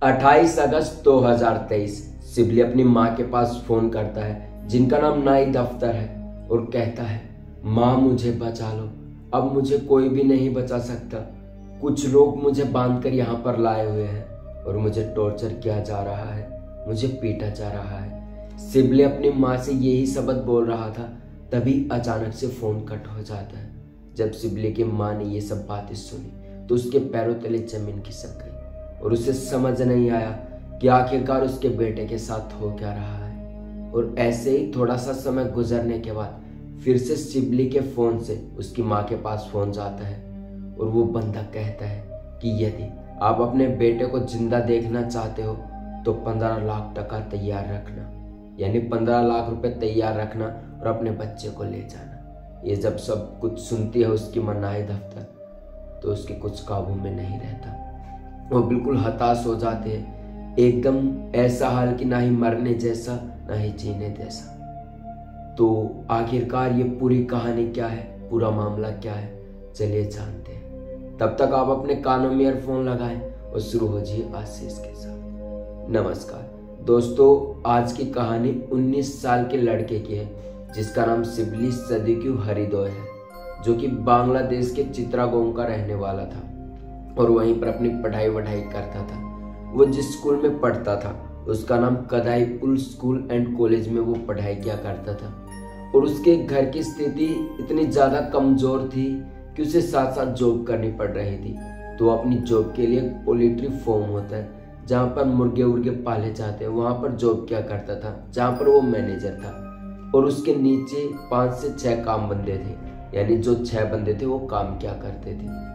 28 अगस्त 2023 Sibley अपनी माँ के पास फोन करता है जिनका नाम नाई दफ्तर है और कहता है, माँ मुझे बचा लो, अब मुझे कोई भी नहीं बचा सकता। कुछ लोग मुझे बांधकर यहाँ पर लाए हुए हैं और मुझे टॉर्चर किया जा रहा है, मुझे पीटा जा रहा है। सिबली अपनी माँ से यही शब्द बोल रहा था, तभी अचानक से फोन कट हो जाता है। जब सिबली की माँ ने ये सब बातें सुनी तो उसके पैरों तले जमीन खिसक गई और उसे समझ नहीं आया कि आखिरकार उसके बेटे के साथ हो क्या रहा है। और ऐसे ही थोड़ा सा समय गुजरने के बाद फिर से सिबली के फोन से उसकी माँ के पास फोन जाता है और वो बंदा कहता है कि यदि आप अपने बेटे को जिंदा देखना चाहते हो तो 15 लाख टका तैयार रखना, यानी 15 लाख रुपए तैयार रखना और अपने बच्चे को ले जाना। ये जब सब कुछ सुनती है उसकी माँ नाई दफ्तर तो उसके कुछ काबू में नहीं रहता। वो बिल्कुल हताश हो जाते हैं, एकदम ऐसा हाल कि ना ही मरने जैसा ना ही जीने जैसा। तो आखिरकार ये पूरी कहानी क्या है, पूरा मामला क्या है, चलिए जानते हैं। तब तक आप अपने कानों में ईयरफोन लगाएं और शुरू हो जाइए आशीष के साथ। नमस्कार दोस्तों, आज की कहानी 19 साल के लड़के की है जिसका नाम सिबली सदिक्यू हरिदोय है, जो कि बांग्लादेश के चित्रागोंग का रहने वाला था और वहीं पर अपनी पढ़ाई वढ़ाई करता था। वो जिस स्कूल में पढ़ता था उसका नाम कदाईपुल स्कूल एंड कॉलेज में वो पढ़ाई किया करता था। और उसके घर की स्थिति इतनी ज़्यादा कमज़ोर थी कि उसे साथ साथ जॉब करनी पड़ रही थी। तो अपनी जॉब के लिए पोल्ट्री फार्म होता है जहाँ पर मुर्गे उर्गे पाले जाते हैं, वहाँ पर जॉब किया करता था, जहाँ पर वो मैनेजर था। और उसके नीचे 5 से 6 काम बंदे थे, यानी जो 6 बंदे थे वो काम क्या करते थे,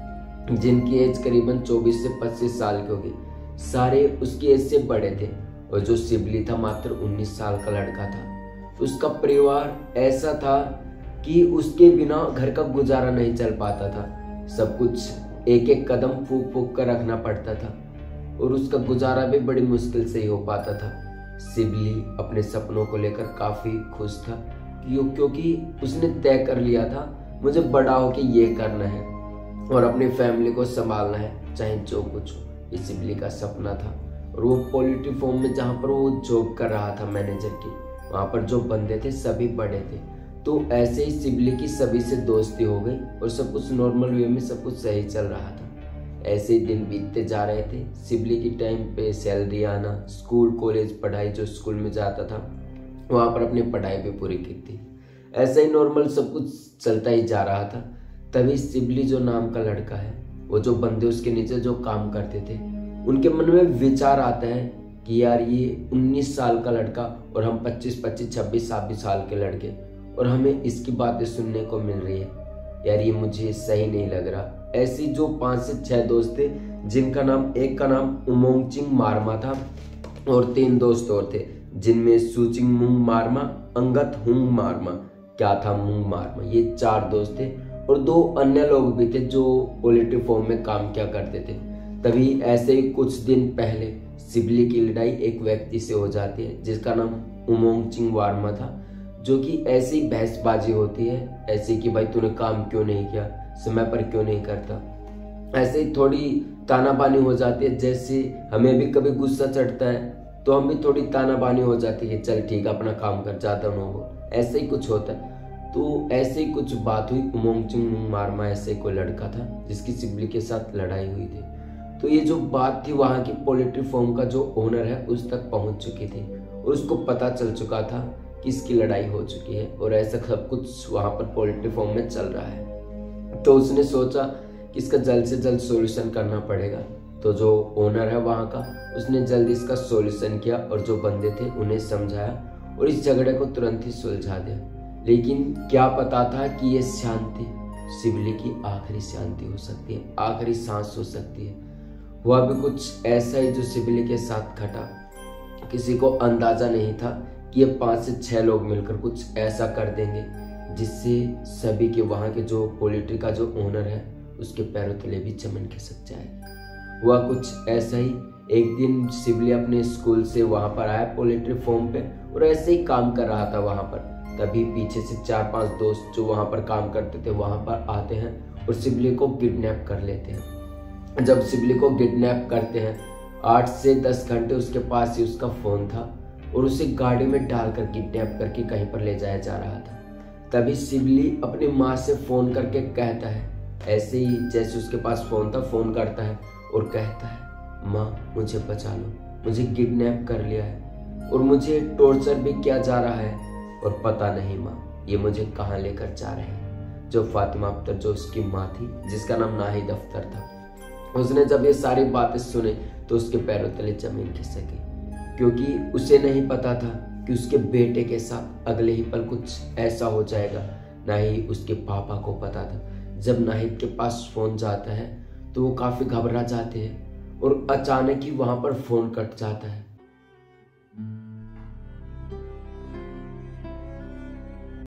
जिनकी एज करीबन 24 से 25 साल की होगी। सारे उसकी एज से बड़े थे और जो सिबली था मात्र 19 साल का लड़का था। उसका परिवार ऐसा था कि उसके बिना घर का गुजारा नहीं चल पाता था। सब कुछ एक एक कदम फूक फूक कर रखना पड़ता था और उसका गुजारा भी बड़ी मुश्किल से ही हो पाता था। सिबली अपने सपनों को लेकर काफी खुश था क्योंकि उसने तय कर लिया था मुझे बड़ा होके ये करना है और अपनी फैमिली को संभालना है, चाहे जो कुछ हो। ये सिबली का सपना था। और वो पोल्ट्री फार्म में जहाँ पर वो जॉब कर रहा था मैनेजर की, वहाँ पर जो बंदे थे सभी बड़े थे। तो ऐसे ही सिबली की सभी से दोस्ती हो गई और सब कुछ नॉर्मल वे में सब कुछ सही चल रहा था। ऐसे ही दिन बीतते जा रहे थे। सिबली की टाइम पे सैलरी आना, स्कूल कॉलेज पढ़ाई, जो स्कूल में जाता था वहाँ पर अपनी पढ़ाई भी पूरी की थी। ऐसे ही नॉर्मल सब कुछ चलता ही जा रहा था। तभी सिबली जो नाम का लड़का है, वो जो बंदे उसके नीचे जो काम करते थे, उनके मन में विचार आता है कि यार ये 19 साल का लड़का और हम 25, 26 साल के लड़के, और हमें इसकी बातें सुनने को मिल रही है, यार ये मुझे सही नहीं लग रहा। ऐसी जो 5 से 6 दोस्त थे, जिनका नाम, एक का नाम उमोंगचिंग मारमा था और 3 दोस्त और थे, जिनमें सुचिंग मुंग मारमा, अंगत हुंग मारमा, क्या था मुंग मारमा, ये 4 दोस्त थे। और 2 अन्य लोग भी थे जो पोल्ट्री फार्म में काम किया करते थे। तभी ऐसे ही कुछ दिन पहले सिबली की लड़ाई एक व्यक्ति से हो जाती है जिसका नाम उमोंगचिंग वारमा था, जो कि ऐसी बहसबाजी होती है, ऐसे कि भाई तूने काम क्यों नहीं किया, समय पर क्यों नहीं करता। ऐसे ही थोड़ी तानाबानी हो जाती है, जैसे हमें भी कभी गुस्सा चढ़ता है तो हम भी थोड़ी तानाबानी हो जाती है, चल ठीक है अपना काम कर, जाता हूँ, ऐसे ही कुछ होता है। तो ऐसे ही कुछ बात हुई। उमोंगचिंग मारमा ऐसे कोई लड़का था जिसकी सिबली के साथ लड़ाई हुई थी। तो ये जो बात थी वहाँ की पोल्ट्री फार्म का जो ओनर है उस तक पहुँच चुकी थी और उसको पता चल चुका था कि इसकी लड़ाई हो चुकी है और ऐसा सब कुछ वहाँ पर पोल्ट्री फार्म में चल रहा है। तो उसने सोचा कि इसका जल्द से जल्द सॉल्यूशन करना पड़ेगा। तो जो ओनर है वहाँ का, उसने जल्दी इसका सॉल्यूशन किया और जो बंदे थे उन्हें समझाया और इस झगड़े को तुरंत ही सुलझा दिया। लेकिन क्या पता था कि ये शांति सिबली की आखिरी शांति हो सकती है, आखिरी सांस हो सकती है। हुआ भी कुछ ऐसा ही जो सिबली के साथ घटा। किसी को अंदाजा नहीं था कि ये 5 से 6 लोग मिलकर कुछ ऐसा कर देंगे जिससे सभी के, वहाँ के जो पोल्ट्री का जो ओनर है उसके पैरों तले भी जमीन खिसक जाएगी। हुआ कुछ ऐसा ही। एक दिन सिबली अपने स्कूल से वहाँ पर आया पोल्ट्री फार्म पे और ऐसे ही काम कर रहा था वहाँ पर। तभी पीछे से 4-5 दोस्त जो वहाँ पर काम करते थे वहाँ पर आते हैं और सिबली को किडनैप कर लेते हैं। जब सिबली को किडनैप करते हैं 8 से 10 घंटे उसके पास ही उसका फ़ोन था और उसे गाड़ी में डालकर किडनैप करके कहीं पर ले जाया जा रहा था। तभी शिवली अपनी माँ से फ़ोन करके कहता है, ऐसे ही जैसे उसके पास फ़ोन था, फ़ोन करता है और कहता है, माँ मुझे बचा लो, मुझे किडनैप कर लिया है और मुझे टॉर्चर भी किया जा रहा है और पता नहीं माँ ये मुझे कहाँ लेकर जा रहे हैं। जो फातिमा अख्तर जो उसकी माँ थी, जिसका नाम नाहिद अख्तर था, उसने जब ये सारी बातें सुनी तो उसके पैरों तले जमीन खिसक गई, क्योंकि उसे नहीं पता था कि उसके बेटे के साथ अगले ही पल कुछ ऐसा हो जाएगा। ना ही उसके पापा को पता था। जब नाहिद के पास फ़ोन जाता है तो वो काफ़ी घबरा जाते हैं और अचानक ही वहाँ पर फ़ोन कट जाता है